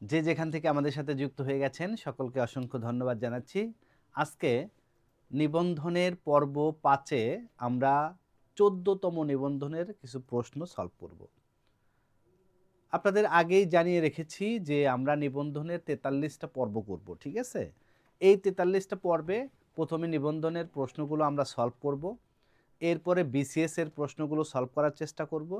যে যেখান থেকে আমাদের সাথে যুক্ত হয়ে গেছেন সকলকে অসংখ্য ধন্যবাদ জানাচ্ছি। আজকে নিবন্ধনের পর্ব ৫-এ আমরা ১৪তম নিবন্ধনের কিছু প্রশ্ন সলভ করব। আপনাদের আগেই জানিয়ে রেখেছি যে আমরা নিবন্ধনের ৪৩টা পর্ব করব, ঠিক আছে? এই ৪৩টা পর্বে প্রথমে নিবন্ধনের প্রশ্নগুলো আমরা সলভ করব, এরপরে বিসিএস এর প্রশ্নগুলো সলভ করার চেষ্টা করব,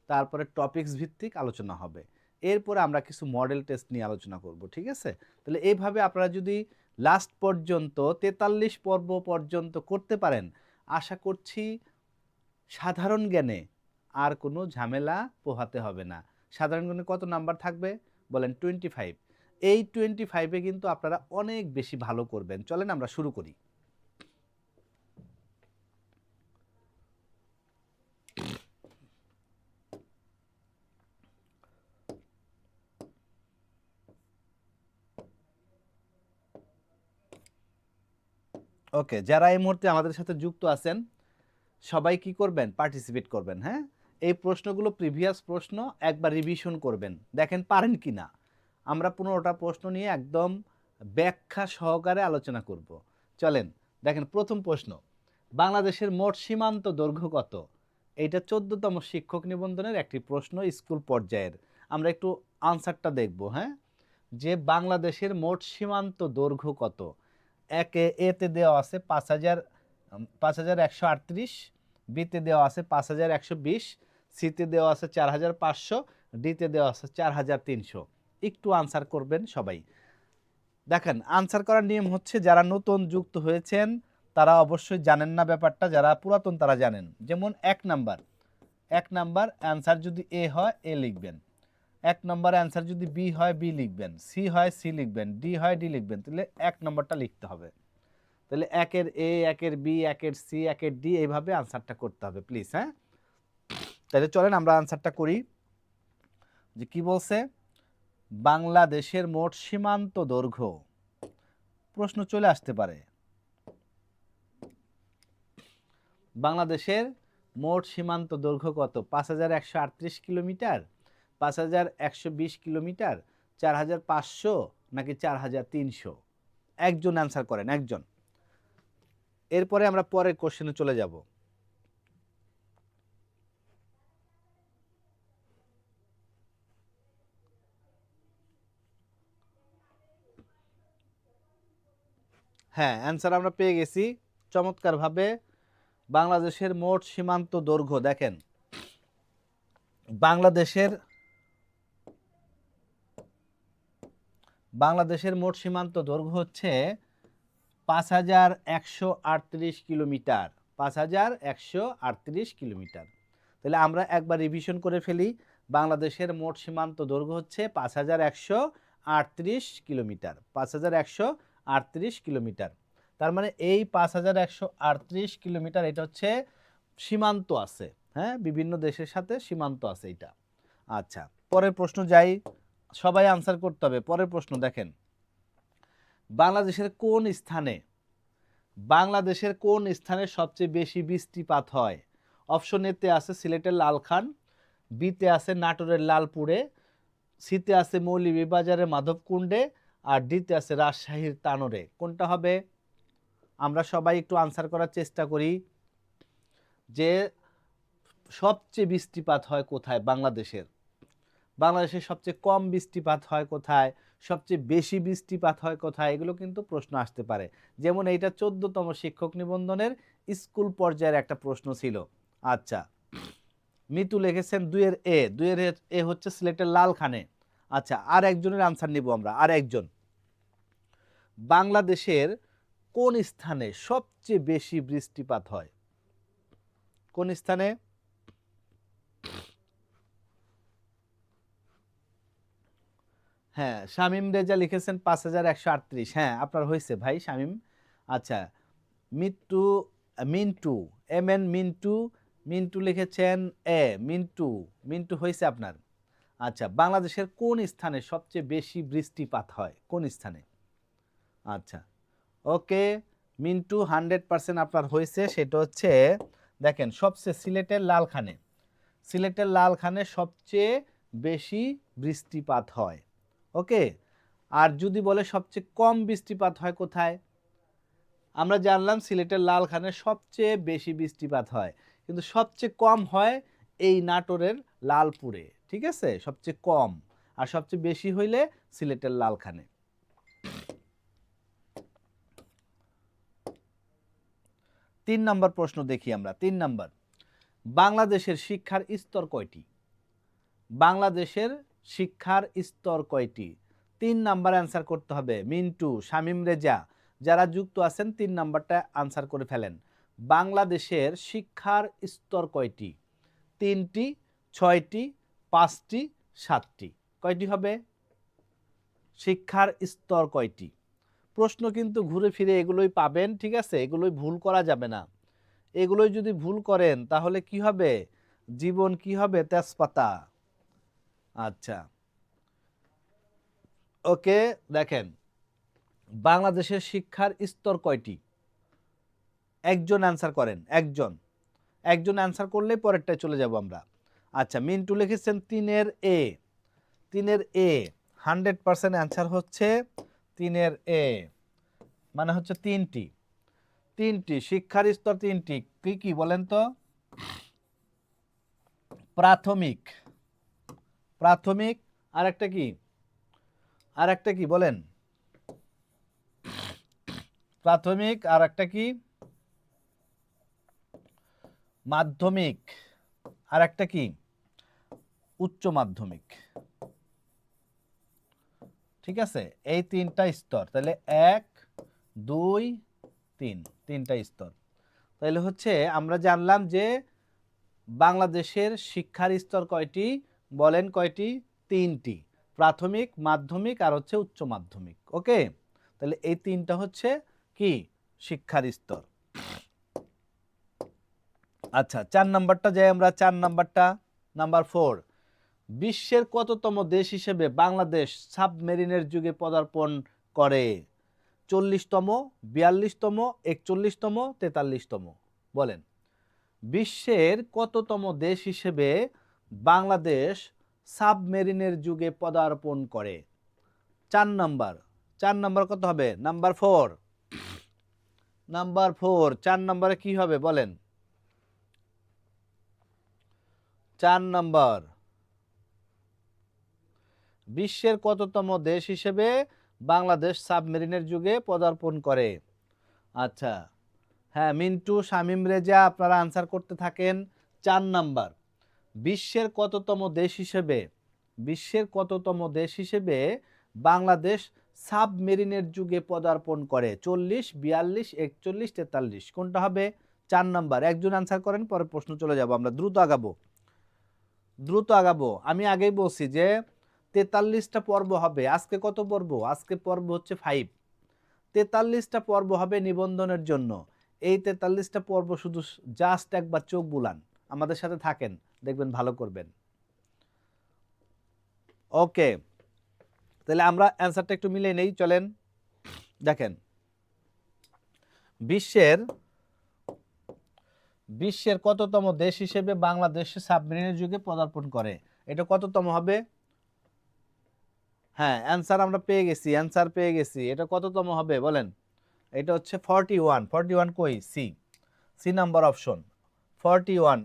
তারপরে টপিকস ভিত্তিক আলোচনা হবে, এরপরে আমরা কিছু মডেল টেস্ট নিয়ে আলোচনা করব, ঠিক আছে? তাহলে এইভাবে আপনারা যদি লাস্ট পর্যন্ত ৪৩ পর্ব পর্যন্ত করতে পারেন, আশা করছি সাধারণ জ্ঞানে আর কোনো ঝামেলা পোহাতে হবে না। সাধারণ জ্ঞানে কত নাম্বার থাকবে বলেন? 25। এই 25-এ কিন্তু আপনারা অনেক বেশি ভালো করবেন। চলেন আমরা শুরু করি। ওকে, যারা এই মুহূর্তে আমাদের সাথে যুক্ত আছেন সবাই কি করবেন? পার্টিসিপেট করবেন। হ্যাঁ, এই প্রশ্নগুলো প্রিভিয়াস প্রশ্ন একবার রিভিশন করবেন, দেখেন পারেন কি না। আমরা 15টা প্রশ্ন নিয়ে একদম ব্যাখ্যা সহকারে আলোচনা করব। চলেন দেখেন, প্রথম প্রশ্ন, বাংলাদেশের মোট সীমান্ত দৈর্ঘ্য কত? এইটা 14তম শিক্ষক নিবন্ধনের একটি প্রশ্ন, স্কুল পর্যায়ের। আমরা একটু আনসারটা দেখব। হ্যাঁ, যে বাংলাদেশের মোট সীমান্ত দৈর্ঘ্য কত? এতে দেওয়া আছে ৫,১৩৮, বিতে দেওয়া আছে ৫,১২০, সিতে দেওয়া আছে ৪,৫০০, ডিতে দেওয়া আছে ৪,৩০০। একটু আনসার করবেন সবাই। দেখেন, আনসার করার নিয়ম হচ্ছে, যারা নতুন যুক্ত হয়েছেন তারা অবশ্যই জানেন না ব্যাপারটা, যারা পুরাতন তারা জানেন। যেমন এক নাম্বার অ্যান্সার যদি এ হয় এ লিখবেন, এক নম্বর অ্যান্সার যদি বি হয় বি লিখবেন, সি হয় সি লিখবেন, ডি হয় ডি লিখবেন। তাহলে এক নম্বরটা লিখতে হবে। তাহলে একের এ, একের বি, একের সি, একের ডি, এইভাবে আনসারটা করতে হবে প্লিজ। হ্যাঁ, তাহলে চলেন আমরা আনসারটা করি। যে কি বলছে? বাংলাদেশের মোট সীমান্ত দৈর্ঘ্য, প্রশ্ন চলে আসতে পারে। বাংলাদেশের মোট সীমান্ত দৈর্ঘ্য কত? ৫,১৩৮ কিলোমিটার, ৫,১২০ কিলোমিটার, ৪,৫০০ নাকি ৪,৩০০? একজন অ্যান্সার করেন, একজন। এরপরে আমরা পরের কোশ্চেনে চলে যাব। হ্যাঁ, অ্যান্সার আমরা পেয়ে গেছি চমৎকারভাবে। বাংলাদেশের মোট সীমান্ত দৈর্ঘ্য দেখেন, বাংলাদেশের মোট সীমান্ত দৈর্ঘ্য হচ্ছে ৫,১৩৮ কিলোমিটার, ৫,১৩৮ কিলোমিটার। তাহলে আমরা একবার রিভিশন করে ফেলি। বাংলাদেশের মোট সীমান্ত দৈর্ঘ্য হচ্ছে ৫,১৩৮ কিলোমিটার, ৫,১৩৮ কিলোমিটার। তার মানে এই ৫,১৩৮ কিলোমিটার এটা হচ্ছে সীমান্ত আছে। হ্যাঁ, বিভিন্ন দেশের সাথে সীমান্ত আছে এটা। আচ্ছা, পরের প্রশ্ন যাই, সবাই আনসার করতে হবে। পরের প্রশ্ন দেখেন, বাংলাদেশের কোন স্থানে সবচেয়ে বেশি বৃষ্টিপাত হয়? অপশন এতে আছে সিলেটের লালখান, বিতে আছে নাটোরের লালপুরে, সিতে আছে মৌলভীবাজারের মাধবকুণ্ডে, আর ডিতে আছে রাজশাহীর তানোরে। কোনটা হবে? আমরা সবাই একটু আনসার করার চেষ্টা করি যে সবচেয়ে বৃষ্টিপাত হয় কোথায় বাংলাদেশের সবচেয়ে কম বৃষ্টিপাত হয় কোথায়, সবচেয়ে বেশি বৃষ্টিপাত হয় কোথায়, এগুলো কিন্তু প্রশ্ন আসতে পারে। যেমন এইটা 14তম শিক্ষক নিবন্ধনের স্কুল পর্যায়ের একটা প্রশ্ন ছিল। আচ্ছা, মিতু লিখেছেন 2-এর এ হচ্ছে সিলেটের লালখানে। আচ্ছা, আর একজনের আনসার নিব আমরা, আর একজন। বাংলাদেশের কোন স্থানে সবচেয়ে বেশি বৃষ্টিপাত হয়? কোন স্থানে? হ্যাঁ, শামীম রেজা লিখেছেন ৫,১৩৮। হ্যাঁ, আপনার হয়েছে ভাই শামীম। আচ্ছা, মিন্টু মিন্টু লিখেছেন মিন্টু হয়েছে আপনার। আচ্ছা, বাংলাদেশের কোন স্থানে সবচেয়ে বেশি বৃষ্টিপাত হয়? কোন স্থানে? আচ্ছা, ওকে মিন্টু, 100% আপনার হয়েছে। সেটা হচ্ছে, দেখেন, সবচেয়ে সিলেটের লালখানে সবচেয়ে বেশি বৃষ্টিপাত হয়। ওকে, আর যদি বলে সবচেয়ে কম বৃষ্টিপাত হয় কোথায়, আমরা জানলাম সিলেটের লালখানে সবচেয়ে বেশি বৃষ্টিপাত হয়, কিন্তু সবচেয়ে কম হয় এই নাটোরের লালপুরে, ঠিক আছে, সবচেয়ে কম। আর সবচেয়ে বেশি হইলে সিলেটের লালখানে। 3 নম্বর প্রশ্ন দেখি আমরা। 3 নম্বর, বাংলাদেশের শিক্ষার স্তর কয়টি? বাংলাদেশের শিক্ষার স্তর কয়টি? 3 নাম্বার অ্যান্সার করতে হবে। মিন্টু, শামীম রেজা যারা যুক্ত আছেন 3 নাম্বারটা আনসার করে ফেলেন। বাংলাদেশের শিক্ষার স্তর কয়টি? 3টি, 6টি, 5টি, 7টি? কয়টি হবে? শিক্ষার স্তর কয়টি? প্রশ্ন কিন্তু ঘুরে ফিরে এগুলোই পাবেন, ঠিক আছে, এগুলোই ভুল করা যাবে না। এগুলোই যদি ভুল করেন তাহলে কি হবে? জীবন কি হবে? তেজপাতা। আচ্ছা, ওকে, দেখেন বাংলাদেশের শিক্ষার স্তর কয়টি? একজন অ্যান্সার করেন, একজন অ্যান্সার করলেই পরেরটায় চলে যাব আমরা। আচ্ছা, মিন্টু লিখেছেন 3-এর এ। 3-এর এ 100% অ্যান্সার হচ্ছে 3-এর এ, মানে হচ্ছে 3টি। শিক্ষার স্তর 3টি। কি কি বলেন তো? প্রাথমিক, আর একটা কি? বলেন? প্রাথমিক, আর একটা কি? মাধ্যমিক, আর একটা কি? উচ্চ মাধ্যমিক। ঠিক আছে, এই 3টা স্তর। তাহলে 1, 2, 3, 3টা স্তর। তাহলে হচ্ছে আমরা জানলাম যে বাংলাদেশের শিক্ষার স্তর কয়টি? বলেন কয়টি? 3টি, প্রাথমিক, মাধ্যমিক আর হচ্ছে উচ্চ মাধ্যমিক। ওকে, তাহলে এই 3টা হচ্ছে কি? শিক্ষার স্তর। আচ্ছা, 4 নাম্বারটা যাই আমরা। 4 নাম্বারটা, নাম্বার 4, বিশ্বের কততম দেশ হিসেবে বাংলাদেশ সাবমেরিনের যুগে পদার্পণ করে? 40তম, 42তম, 41তম, 43তম? বলেন, বিশ্বের কততম দেশ হিসেবে বাংলাদেশ সাবমেরিনের যুগে পদার্পণ করে? 4 নাম্বার। 4 নাম্বার কত হবে? নাম্বার 4। 4 নাম্বারে কি হবে বলেন? 4 নাম্বার, বিশ্বের কততম দেশ হিসেবে বাংলাদেশ সাবমেরিনের যুগে পদার্পণ করে? আচ্ছা, হ্যাঁ, মিন্টু, শামীম রেজা আপনারা আনসার করতে থাকেন। 4 নাম্বার, বিশ্বের কততম দেশ হিসেবে বাংলাদেশ সাবমেরিনের যুগে পদার্পণ করে? 40, 42, 41, 43? কোনটা হবে? 4 নাম্বার। একজন আনসার করেন, পরে প্রশ্ন চলে যাব আমরা। দ্রুত আগাবো। আমি আগেই বলছি যে 43টা পর্ব হবে। আজকে কত পর্ব? আজকে পর্ব হচ্ছে 5। 43টা পর্ব হবে নিবন্ধনের জন্য। এই 43টা পর্ব শুধু জাস্ট একবার চোখ বুলান, আমাদের সাথে থাকেন, দেখবেন ভালো করবেন। ওকে, তাহলে আমরা অ্যান্সারটা একটু মিলিয়ে নেই, চলেন। দেখেন, বিশ্বের কততম দেশ হিসেবে বাংলাদেশ সাবমেরিনের যুগে পদার্পণ করে? এটা কততম হবে? হ্যাঁ, অ্যান্সার আমরা পেয়ে গেছি। এটা কততম হবে বলেন? এটা হচ্ছে 41। 41 কই? C number option 41।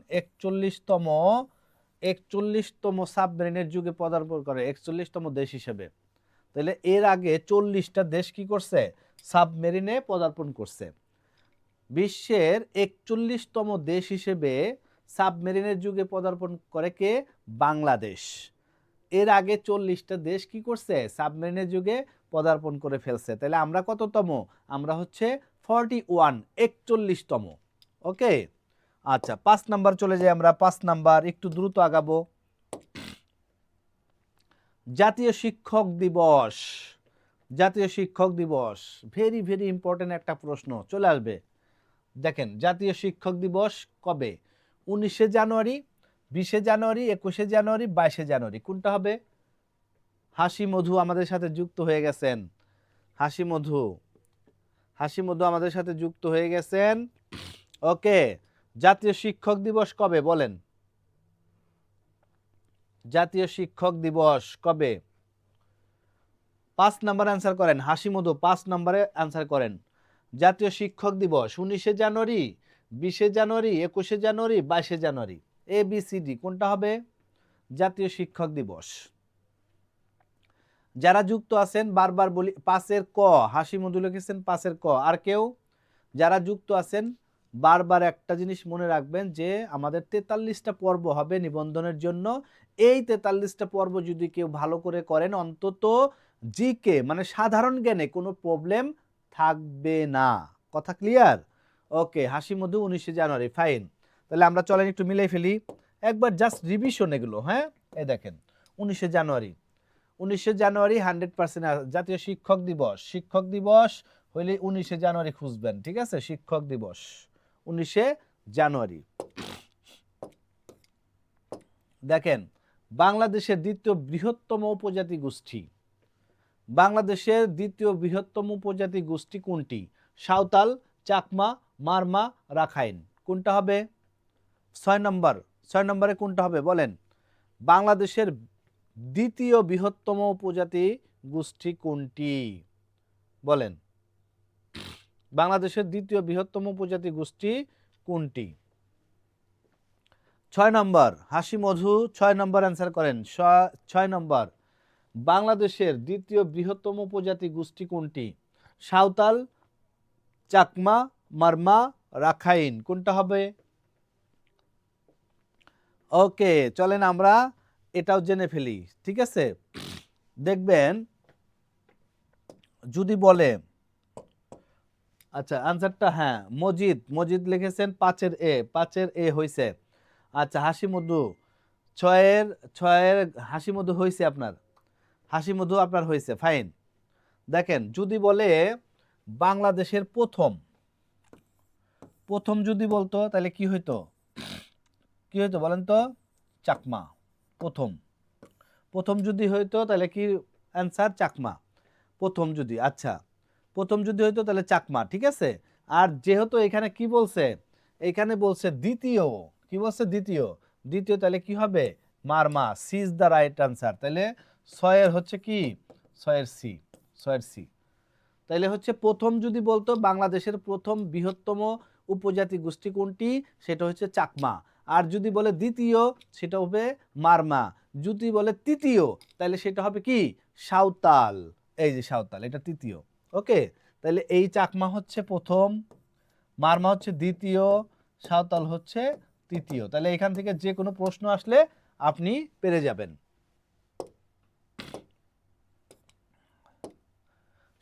41তম সাবমেরিনের যুগে পদার্পণ করে 41তম দেশ হিসেবে। তাহলে এর আগে 40টা দেশ কি করছে? সাবমেরিনে পদার্পণ করছে। বিশ্বের 41তম দেশ হিসেবে সাবমেরিনের যুগে পদার্পণ করে কে? বাংলাদেশ। এর আগে 40টা দেশ কি করছে? সাবমেরিনের যুগে পদার্পণ করে ফেলছে। তাহলে আমরা কততম? আমরা হচ্ছে 41, 41তম। ওকে, আচ্ছা, 5 নাম্বার চলে যাই আমরা। 5 নাম্বার, একটু দ্রুত আগাবো। জাতীয় শিক্ষক দিবস, ভেরি ভেরি ইম্পর্টেন্ট একটা প্রশ্ন চলে আসবে। দেখেন, জাতীয় শিক্ষক দিবস কবে? 19শে জানুয়ারি, 20শে জানুয়ারি, 21শে জানুয়ারি, 22শে জানুয়ারি? কোনটা হবে? হাসি মধু আমাদের সাথে যুক্ত হয়ে গেছেন। হাসি মধু আমাদের সাথে যুক্ত হয়ে গেছেন। ওকে, জাতীয় শিক্ষক দিবস কবে বলেন? জাতীয় শিক্ষক দিবস কবে? 5 নাম্বার অ্যান্সার করেন। হাসি মধু 5 নাম্বারে অ্যান্সার করেন। জাতীয় শিক্ষক দিবস 19শে জানুয়ারি, 20শে জানুয়ারি, 21শে জানুয়ারি, 22শে জানুয়ারি। ABCD কোনটা হবে? জাতীয় শিক্ষক দিবস। যারা যুক্ত আছেন বারবার বলি 5 এর ক, হাসি মধু লিখেছেন 5 এর ক। আর কেউ যারা যুক্ত আছেন বারবার একটা জিনিস মনে রাখবেন যে আমাদের 43টা পর্ব হবে নিবন্ধনের জন্য। এই 43টা পর্ব যদি কেউ ভালো করে করেন অন্তত জিকে মানে সাধারণ জ্ঞানে কোনো প্রবলেম থাকবে না। কথা ক্লিয়ার? ওকে, হাসি মধু 19শে জানুয়ারি, ফাইন। তাহলে আমরা চলেন একটু মিলাই ফেলি একবার, জাস্ট রিভিশন এগুলো। হ্যাঁ, এই দেখেন 19শে জানুয়ারি, 19শে জানুয়ারি 100% জাতীয় শিক্ষক দিবস। শিক্ষক দিবস হইলে 19শে জানুয়ারি খুঁজবেন, ঠিক আছে? শিক্ষক দিবস 19শে জানুয়ারি। দেখেন বাংলাদেশের দ্বিতীয় বৃহত্তম উপজাতি গোষ্ঠী, বাংলাদেশের দ্বিতীয় বৃহত্তম উপজাতি গোষ্ঠী কোনটি? সাঁওতাল, চাকমা, মারমা, রাখাইন। কোনটা হবে? 6 নম্বর, 6 নম্বরে কোনটা হবে বলেন? বাংলাদেশের দ্বিতীয় বৃহত্তম উপজাতি গোষ্ঠী কোনটি বলেন? বাংলাদেশের দ্বিতীয় বৃহত্তম উপজাতি গোষ্ঠী কোনটি? 6 নম্বর, হাসি মধু 6 নম্বর অ্যান্সার করেন। 6 নম্বর, বাংলাদেশের দ্বিতীয় বৃহত্তম উপজাতি গোষ্ঠী কোনটি? সাঁওতাল, চাকমা, মারমা, রাখাইন। কোনটা হবে? ওকে, চলেন আমরা এটাও জেনে ফেলি, ঠিক আছে? দেখবেন যদি বলে, আচ্ছা আনসারটা, হ্যাঁ মজিদ, মজিদ লিখেছেন 5 এর এ হইছে। আচ্ছা হাসি মধু 6 এর হাসি মধু হইছে আপনার, হাসি মধু আপনার হইছে, ফাইন। দেখেন যদি বলে বাংলাদেশের প্রথম, প্রথম যদি বলতো তাহলে কি হইতো? কি হইতো বলেন তো? চাকমা। প্রথম, প্রথম যদি হইতো তাহলে কি অ্যান্সার? চাকমা। প্রথম যদি, আচ্ছা প্রথম যদি হইতো তাহলে চাকমা, ঠিক আছে? আর যেহেতু এখানে কি বলছে, এখানে বলছে দ্বিতীয়, কি বলছে? দ্বিতীয়, দ্বিতীয় তাহলে কি হবে? Marma. C is the right answer. তাহলে 6 এর হচ্ছে কি? 6 এর সি, 6 এর সি। তাহলে হচ্ছে প্রথম যদি বলতো বাংলাদেশের প্রথম বৃহত্তম উপজাতি গোষ্ঠী কোনটি, সেটা হচ্ছে চাকমা। আর যদি বলে দ্বিতীয় সেটা হবে মারমা। যদি বলে তৃতীয় তাহলে সেটা হবে কি? সাঁওতাল। এই যে সাঁওতাল, এটা তৃতীয়। ওকে, তাহলে এই চাকমা হচ্ছে প্রথম, মারমা হচ্ছে দ্বিতীয়, সাঁওতাল হচ্ছে তৃতীয়। তাহলে এখান থেকে যে কোনো প্রশ্ন আসলে আপনি পেরে যাবেন।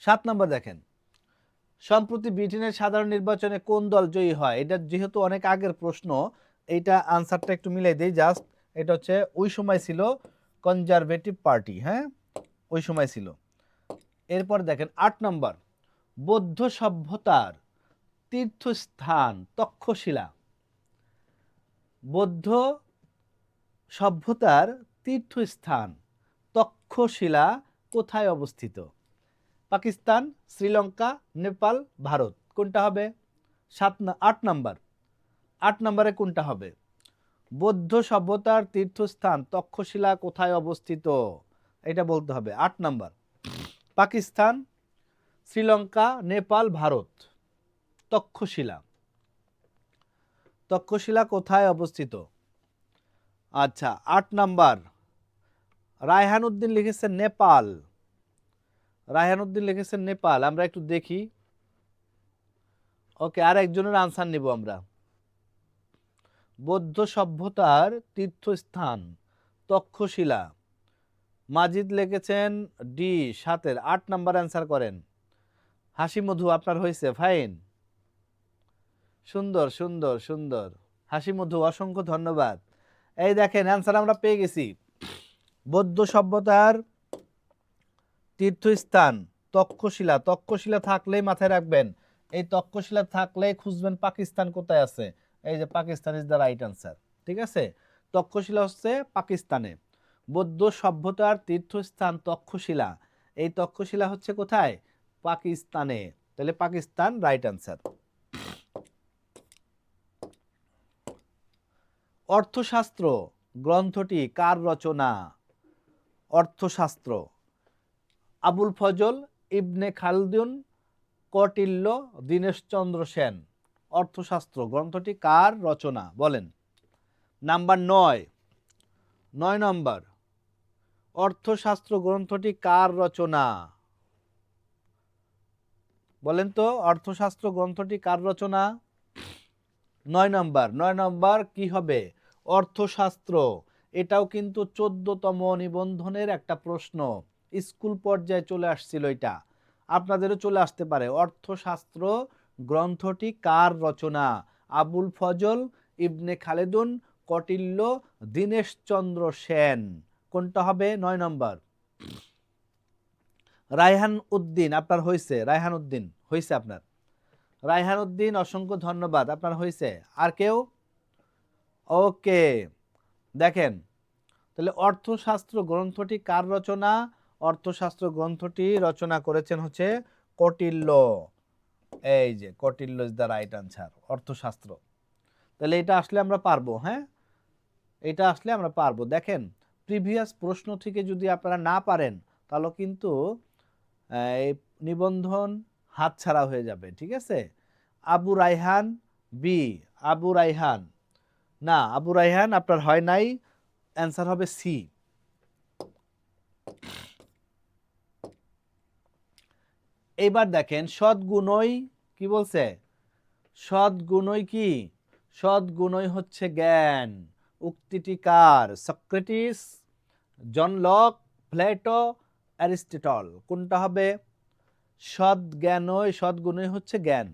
7 নম্বর দেখেন, সম্প্রতি ব্রিটেনের সাধারণ নির্বাচনে কোন দল জয়ী হয়? এটা যেহেতু অনেক আগের প্রশ্ন, এইটা আনসারটা একটু মিলাই দেই জাস্ট। এটা হচ্ছে ওই সময় ছিল কনজারভেটিভ পার্টি, হ্যাঁ ওই সময় ছিল। এরপর দেখেন 8 নম্বর, বৌদ্ধ সভ্যতার তীর্থস্থান তক্ষশিলা। বৌদ্ধ সভ্যতার তীর্থস্থান তক্ষশিলা কোথায় অবস্থিত? পাকিস্তান, শ্রীলঙ্কা, নেপাল, ভারত। কোনটা হবে? 8 নাম্বার, 8 নম্বরে কোনটা হবে? বৌদ্ধ সভ্যতার তীর্থস্থান তক্ষশিলা কোথায় অবস্থিত? এটা বলতে হবে। 8 নাম্বার, পাকিস্তান, শ্রীলঙ্কা, নেপাল, ভারত। তক্ষশিলা, তক্ষশিলা কোথায় অবস্থিত? আচ্ছা 8 নাম্বার, রায়হান উদ্দিন লিখেছেন নেপাল, রায়হান উদ্দিন লিখেছেন নেপাল। আমরা একটু দেখি। ওকে, আর একজনের আনসার নিব আমরা। বৌদ্ধ সভ্যতার তীর্থস্থান তক্ষশিলা, মাজিদ লিখেছেন ডি 7 8 নাম্বার অ্যান্সার করেন। হাসি মধু আপনার হয়েছে, ফাইন, সুন্দর সুন্দর সুন্দর। হাসি মধু অসংখ্য ধন্যবাদ। এই দেখেন অ্যান্সার আমরা পেয়ে গেছি। বৌদ্ধ সভ্যতার তীর্থস্থান তক্ষশিলা। তক্ষশিলা থাকলেই মাথায় রাখবেন, এই তক্ষশিলা থাকলেই খুঁজবেন পাকিস্তান কোথায় আছে। এই যে Pakistan is the right answer, ঠিক আছে? তক্ষশিলা হচ্ছে পাকিস্তানে। বৌদ্ধ সভ্যতার তীর্থস্থান তক্ষশিলা, এই তক্ষশিলা হচ্ছে কোথায়? পাকিস্তানে। তাহলে পাকিস্তান রাইট অ্যান্সার। আবুল ফজল, ইবনে খালদুন, কৌটিল্য, দীনেশচন্দ্র সেন। অর্থশাস্ত্র গ্রন্থটি কার রচনা বলেন। নাম্বার 9, 9 নম্বর, অর্থশাস্ত্র গ্রন্থটি কার রচনা বলেন তো, অর্থশাস্ত্র গ্রন্থটি কার রচনা। 9 নম্বর, 9 নম্বর কি হবে, অর্থশাস্ত্র। এটাও কিন্তু 14তম নিবন্ধনের একটা প্রশ্ন, স্কুল পর্যায়ে চলে আসছিল, এটা আপনাদেরও চলে আসতে পারে। অর্থশাস্ত্র গ্রন্থটি কার রচনা, আবুল ফজল, ইবনে খালেদুন, কৌটিল্য, দীনেশচন্দ্র সেন। কোনটা হবে 9 নম্বর। রায়হান উদ্দিন আপনার হয়েছে, রায়হান উদ্দিন হয়েছে আপনার, রায়হান উদ্দিন অসংখ্য ধন্যবাদ, আপনার হয়েছে। আর কেউ? ওকে, দেখেন তাহলে অর্থশাস্ত্র গ্রন্থটি কার রচনা, অর্থশাস্ত্র গ্রন্থটি রচনা করেছেন হচ্ছে কৌটিল্য। এই যে Kautilya is the right answer, Arthashastra. তাহলে এটা আসলে আমরা পারবো, হ্যাঁ এটা আসলে আমরা পারবো। দেখেন প্রিভিয়াস প্রশ্ন থেকে যদি আপনারা না পারেন তাহলে কিন্তু এই নিবন্ধন হাতছাড়া হয়ে যাবে, ঠিক আছে। আবু রায়হান বি, আবু রায়হান না, আবু রায়হান আপনার হয় নাই, অ্যান্সার হবে সি। এইবার দেখেন সদ্গুণই কি বলছে, সদ্গুণই কি, সদ্গুণই হচ্ছে জ্ঞান। উক্তিটি কার, Socrates, John Locke, Plato, Aristotle. কোনটা হবে, সদ্জ্ঞানই, সদ্গুণই হচ্ছে জ্ঞান,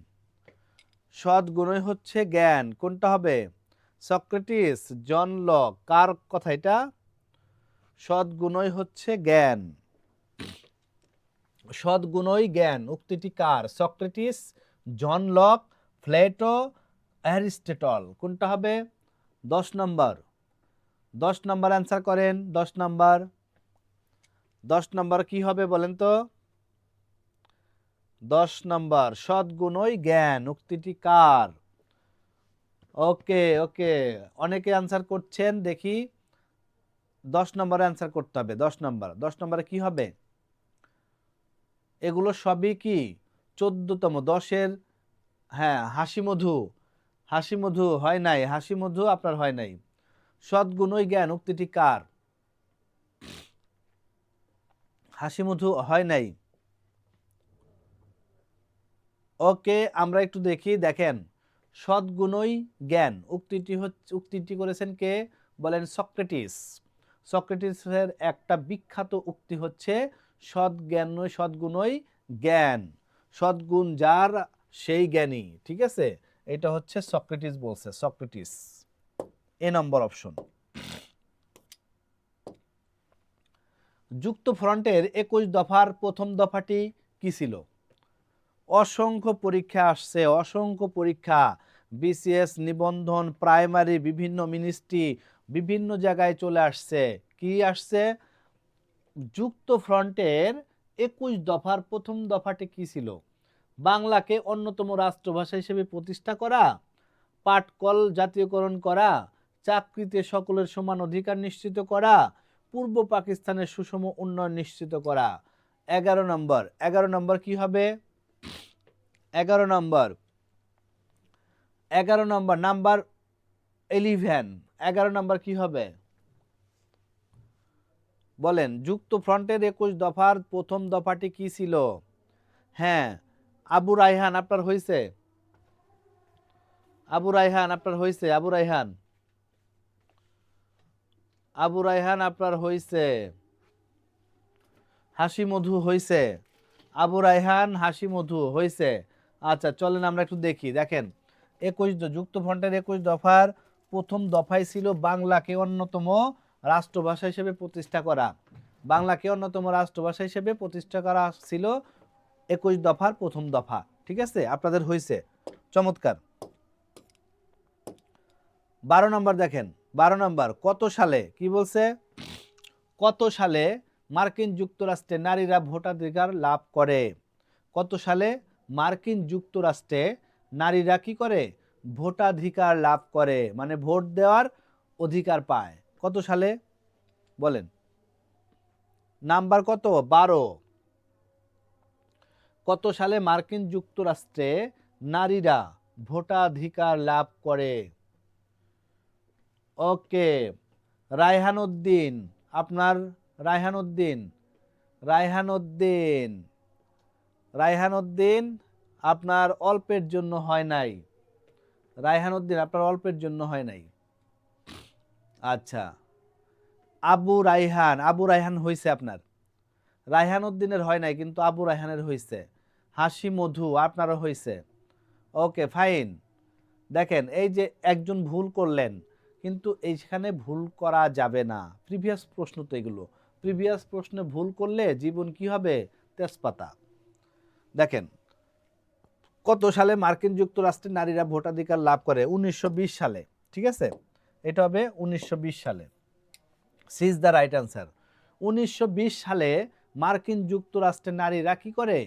সদ্গুণই হচ্ছে জ্ঞান। কোনটা হবে, সক্রেটিস, জন লক, কার কথা এটা, সদ্গুণই হচ্ছে জ্ঞান, সদ্গুণই জ্ঞান। উক্তিটি কার, Socrates, John Locke, Plato, Aristotle. কোনটা হবে 10 নম্বর, 10 নম্বর অ্যান্সার করেন। 10 নম্বর, 10 নম্বর কি হবে বলেন তো, 10 নম্বর সদ্গুণই জ্ঞান। উক্তিটি কার। ওকে ওকে, অনেকে অ্যান্সার করছেন, দেখি 10 নম্বরে অ্যান্সার করতে হবে। 10 নম্বর, 10 নম্বরে কি হবে, এগুলো সবই কি 14তম, 10-এর, হ্যাঁ হাসি মধু, হাসি মধু হয় নাই, হাসি মধু আপনার হয় নাই। সদ্গুণই জ্ঞান উক্তিটি কার, হাসি মধু হয় নাই। ওকে, আমরা একটু দেখি, দেখেন সদ্গুণই জ্ঞান উক্তিটি হচ্ছে, উক্তিটি করেছেন কে বলেন, সক্রেটিস। সক্রেটিসের একটা বিখ্যাত উক্তি হচ্ছে সদ্জ্ঞান, সদ্গুণই জ্ঞান, সদ্গুণ যার সেই জ্ঞানী, ঠিক আছে। এটা হচ্ছে সক্রেটিস বলছে, সক্রেটিস। এ নম্বর অপশন। যুক্ত ফ্রন্টের 21 দফার প্রথম দফাটি কি ছিল। অসংখ্য পরীক্ষা আসছে, অসংখ্য পরীক্ষা, বিসিএস, নিবন্ধন, প্রাইমারি, বিভিন্ন মিনিস্ট্রি, বিভিন্ন জায়গায় চলে আসছে। কি আসছে, যুক্ত ফ্রন্টের 21 দফার প্রথম দফাটি কি ছিল। বাংলাকে অন্যতম রাষ্ট্রভাষা হিসেবে প্রতিষ্ঠা করা, পাটকল জাতীয়করণ করা, চাকরিতে সকলের সমান অধিকার নিশ্চিত করা, পূর্ব পাকিস্তানের সুষম উন্নয়ন নিশ্চিত করা। 11 নম্বর, 11 নম্বর কি হবে, 11 নম্বর, 11 নম্বর, নাম্বার 11, 11 নম্বর কি হবে বলেন। যুক্ত ফ্রন্টের 21 দফার প্রথম দফাটি কি ছিল। হ্যাঁ আবু রায়হান আপনার হয়েছে, আবু রায়হান আপনার হয়েছে, আবু রায়হান, আবু রায়হান আপনার হয়েছে, হাসি মধু হয়েছে, আবু রায়হান হাসি মধু হয়েছে। আচ্ছা চলেন আমরা একটু দেখি, দেখেন 21 যুক্ত ফ্রন্টের 21 দফার প্রথম দফায় ছিল বাংলাকে অন্যতম রাষ্ট্রভাষা হিসেবে প্রতিষ্ঠা করা। বাংলাকে অন্যতম রাষ্ট্রভাষা হিসেবে প্রতিষ্ঠা করা ছিল 21 দফার প্রথম দফা, ঠিক আছে, আপনাদের হয়েছে, চমৎকার। 12 নম্বর দেখেন, 12 নম্বর কত সালে, কি বলছে, কত সালে মার্কিন যুক্তরাষ্ট্রে নারীরা ভোটাধিকার লাভ করে। কত সালে মার্কিন যুক্তরাষ্ট্রে নারীরা কি করে, ভোটাধিকার লাভ করে, মানে ভোট দেওয়ার অধিকার পায়। কত সালে বলেন, নাম্বার কত, 12, কত সালে মার্কিন যুক্তরাষ্ট্রে নারীরা ভোটাধিকার লাভ করে? ওকে, রায়হান উদ্দিন, আপনার রায়হান উদ্দিন, রায়হান উদ্দিন, রায়হান উদ্দিন আপনার অল্পের জন্য হয় নাই। রায়হান উদ্দিন আপনার অল্পের জন্য হয় নাই। আচ্ছা, আবু রায়হান, আবু রায়হান হয়েছে আপনার, রায়হান উদ্দিনের হয় নাই কিন্তু আবু রায়হানের হয়েছে। হাসি মধু আপনারও হয়েছে। Okay fine. দেখেন এই যে একজন ভুল করলেন, কিন্তু এইখানে ভুল করা যাবে না। প্রিভিয়াস প্রশ্ন তো এগুলো, প্রিভিয়াস প্রশ্নে ভুল করলে জীবন কি হবে? তেজপাতা। দেখেন কত সালে মার্কিন যুক্তরাষ্ট্রের নারীরা ভোটাধিকার লাভ করে? 1920 সালে। ঠিক আছে, এটা হবে 1920 সালে। C is the right answer. 1920 সালে মার্কিন যুক্তরাষ্ট্রের নারীরা কি করে?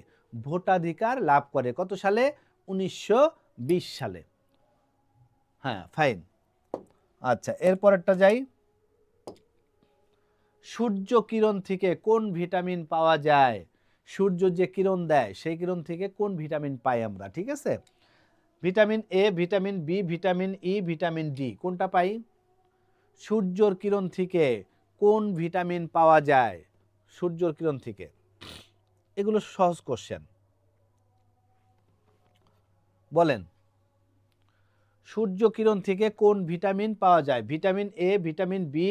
ভোটাধিকার লাভ করে। কত সালে? 1920 সালে। হ্যাঁ ফাইন। আচ্ছা এরপরেরটা যাই। সূর্য কিরণ থেকে কোন ভিটামিন পাওয়া যায়? সূর্য যে কিরণ দেয় সেই কিরণ থেকে কোন ভিটামিন পাই আমরা? ঠিক আছে, vitamin A, vitamin B, vitamin E, vitamin D, কোনটা পাই? সূর্যর কিরণ থেকে কোন ভিটামিন পাওয়া যায়? সূর্যর কিরণ থেকে। এগুলো সহজ কোশ্চেন, বলেন। সূর্য কিরণ থেকে কোন ভিটামিন পাওয়া যায়? Vitamin A, vitamin B,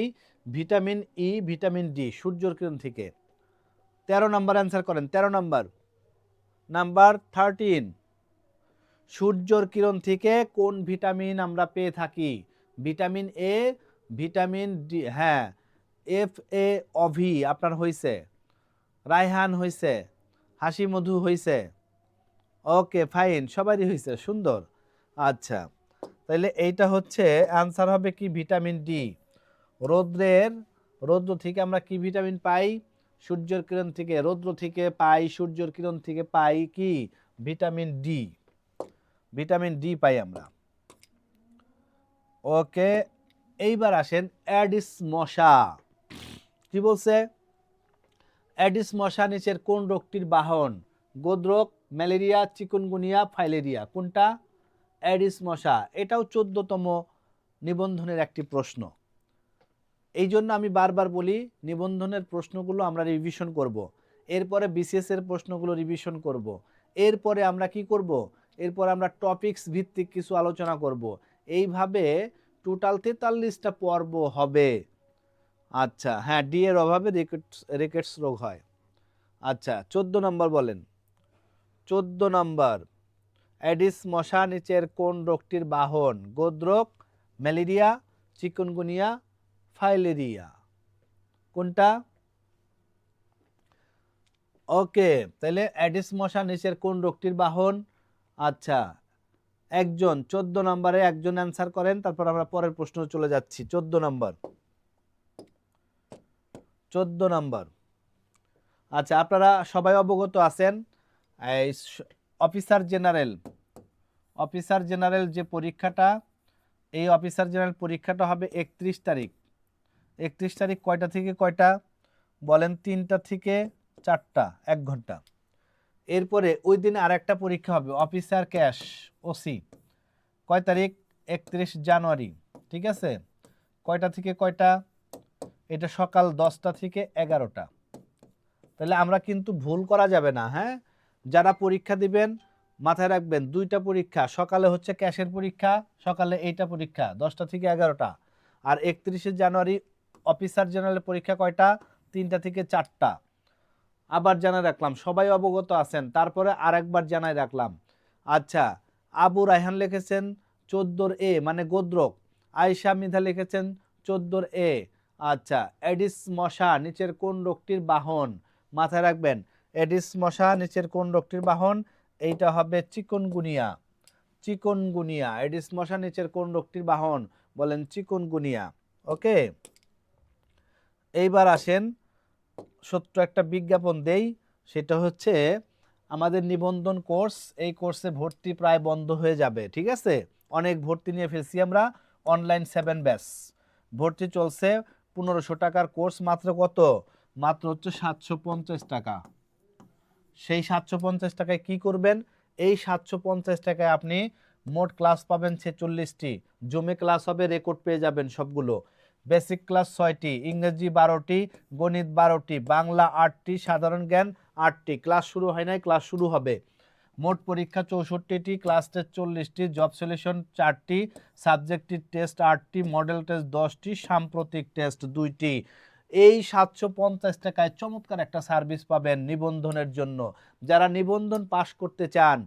vitamin E, vitamin D, সূর্যর কিরণ থেকে। 13 নম্বর অ্যান্সার করেন। 13 নম্বর, নাম্বার 13। সূর্যর কিরণ থেকে কোন ভিটামিন আমরা পেয়ে থাকি? ভিটামিন এ, ভিটামিন ডি, হ্যাঁ এফ এ অভি আপনার হয়েছে, রায়হান হয়েছে, হাসি মধু হয়েছে। ওকে ফাইন, সবারই হয়েছে, সুন্দর। আচ্ছা তাহলে এইটা হচ্ছে অ্যান্সার হবে কি? Vitamin D. রৌদ্র থেকে আমরা কি ভিটামিন পাই? সূর্যের কিরণ থেকে, রৌদ্র থেকে পাই, সূর্যের কিরণ থেকে পাই কি? Vitamin D. ভিটামিন ডি পাই আমরা। ওকে, এইবার আসেন অ্যাডিস মশা। কি বলছে? অ্যাডিস মশা নিচের কোন রোগটির বাহন? গোদ্রক, ম্যালেরিয়া, চিকুনগুনিয়া, ফাইলেরিয়া, কোনটা? অ্যাডিস মশা। এটাও 14তম নিবন্ধনের একটি প্রশ্ন। এই জন্য আমি বারবার বলি নিবন্ধনের প্রশ্নগুলো আমরা রিভিশন করব, এরপরে বিসিএস এর প্রশ্নগুলো রিভিশন করব, এরপরে আমরা কি করব? এরপর আমরা টপিকস ভিত্তিক কিছু আলোচনা করব। এইভাবে টোটাল 43টা পর্ব হবে। আচ্ছা হ্যাঁ, ডি এর অভাবে রিকেটস রোগ হয়। আচ্ছা 14 নম্বর বলেন। 14 নম্বর, অ্যাডিস মশা নিচের কোন রোগটির বাহন? গোদ্রক, ম্যালেরিয়া, চিকুনগুনিয়া, ফাইলেরিয়া, কোনটা? ওকে, তাহলে অ্যাডিস মশা নিচের কোন রোগটির বাহন? আচ্ছা একজন 14 নম্বরে একজন অ্যান্সার করেন, তারপর আমরা পরের প্রশ্ন চলে যাচ্ছি। 14 নম্বর, 14 নম্বর। আচ্ছা আপনারা সবাই অবগত আছেন অফিসার জেনারেল যে পরীক্ষাটা, এই অফিসার জেনারেল পরীক্ষাটা হবে 31 তারিখ। 31 তারিখ কয়টা থেকে কয়টা বলেন? 3টা থেকে 4টা, 1 ঘন্টা। এরপরে ওই দিন আর একটা পরীক্ষা হবে অফিসার ক্যাশ ওসি, কয় তারিখ? 31 জানুয়ারি। ঠিক আছে, কয়টা থেকে কয়টা? এটা সকাল 10টা থেকে 11টা। তাহলে আমরা কিন্তু ভুল করা যাবে না। হ্যাঁ, যারা পরীক্ষা দিবেন মাথায় রাখবেন 2টা পরীক্ষা, সকালে হচ্ছে ক্যাশের পরীক্ষা, সকালে এইটা পরীক্ষা 10টা থেকে 11টা। আর 31 জানুয়ারি অফিসার জেনারেলের পরীক্ষা কয়টা? 3টা থেকে 4টা। আবার জানাই রাখলাম, সবাই অবগত আছেন, তারপরে আরেকবার জানাই রাখলাম। আচ্ছা আবু রায়হান লিখেছেন 14 এ মানে গোদ্রক, আয়েশা মৃধা লিখেছেন 14 এ। আচ্ছা এডিস মশা নিচের কোন রোগটির বাহন? মাথায় রাখবেন এডিস মশা নিচের কোন রোগটির বাহন? এইটা হবে চিকুনগুনিয়া। চিকুনগুনিয়া, এডিস মশা নিচের কোন রোগটির বাহন? বলেন চিকুনগুনিয়া। ওকে, এইবার আসেন ছোট্ট একটা বিজ্ঞাপন দেই, সেটা হচ্ছে আমাদের নিবন্ধন কোর্স, এই কোর্সে ভর্তি প্রায় বন্ধ হয়ে যাবে। ঠিক আছে, অনেক ভর্তি নিয়ে ফেলছি আমরা। অনলাইন 7 ব্যাচ ভর্তি চলছে, 1500 টাকার কোর্স, মাত্র কত? মাত্র হচ্ছে 750 টাকা। সেই 750 টাকায় কি করবেন? এই 750 টাকায় আপনি মোট ক্লাস পাবেন 46টি, জুমে ক্লাস হবে, রেকর্ড পেয়ে যাবেন সবগুলো। বেসিক ক্লাস 6টি, ইংরেজি 12টি, গণিত 12টি, বাংলা 8টি, সাধারণ জ্ঞান 8টি। ক্লাস শুরু হয় নাই, ক্লাস শুরু হবে। মোট পরীক্ষা 64টি, ক্লাস টেস্ট 40টি, জব সলিউশন 4টি, সাবজেক্টিভ টেস্ট 8টি, মডেল টেস্ট 10টি, সাম্প্রতিক টেস্ট 2টি। এই 750 টাকায় চমৎকার একটা সার্ভিস পাবেন নিবন্ধনের জন্য। যারা নিবন্ধন পাশ করতে চান,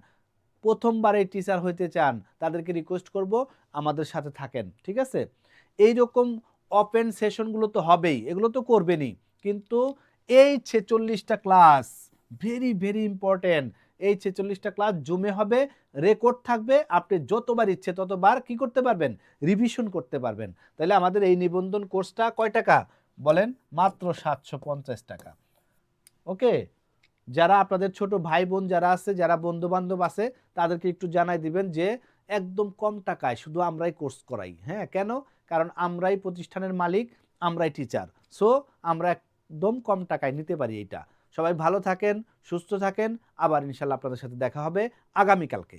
প্রথমবারে টিচার হইতে চান, তাদেরকে রিকোয়েস্ট করব আমাদের সাথে থাকেন, ঠিক আছে? এই রকম ওপেন সেশনগুলো তো হবেই, এগুলো তো করবেনই, কিন্তু এই 46টা ক্লাস ভেরি ভেরি ইম্পর্টেন্ট। এই 46টা ক্লাস জুমে হবে, রেকর্ড থাকবে, আপনি যতবার ইচ্ছে ততবার কি করতে পারবেন? রিভিশন করতে পারবেন। তাহলে আমাদের এই নিবন্ধন কোর্সটা কয় টাকা বলেন? মাত্র 750 টাকা। ওকে, যারা আপনাদের ছোট ভাই বোন যারা আছে, যারা বন্ধু বান্ধব আছে, তাদেরকে একটু জানাই দিবেন যে একদম কম টাকায় শুধু আমরাই কোর্স করাই। হ্যাঁ, কেন? কারণ আমরাই প্রতিষ্ঠানের মালিক, আমরাই টিচার, সো আমরা একদম কম টাকায় নিতে পারি এটা। সবাই ভালো থাকেন, সুস্থ থাকেন, আবার ইনশাল্লাহ আপনাদের সাথে দেখা হবে আগামীকালকে।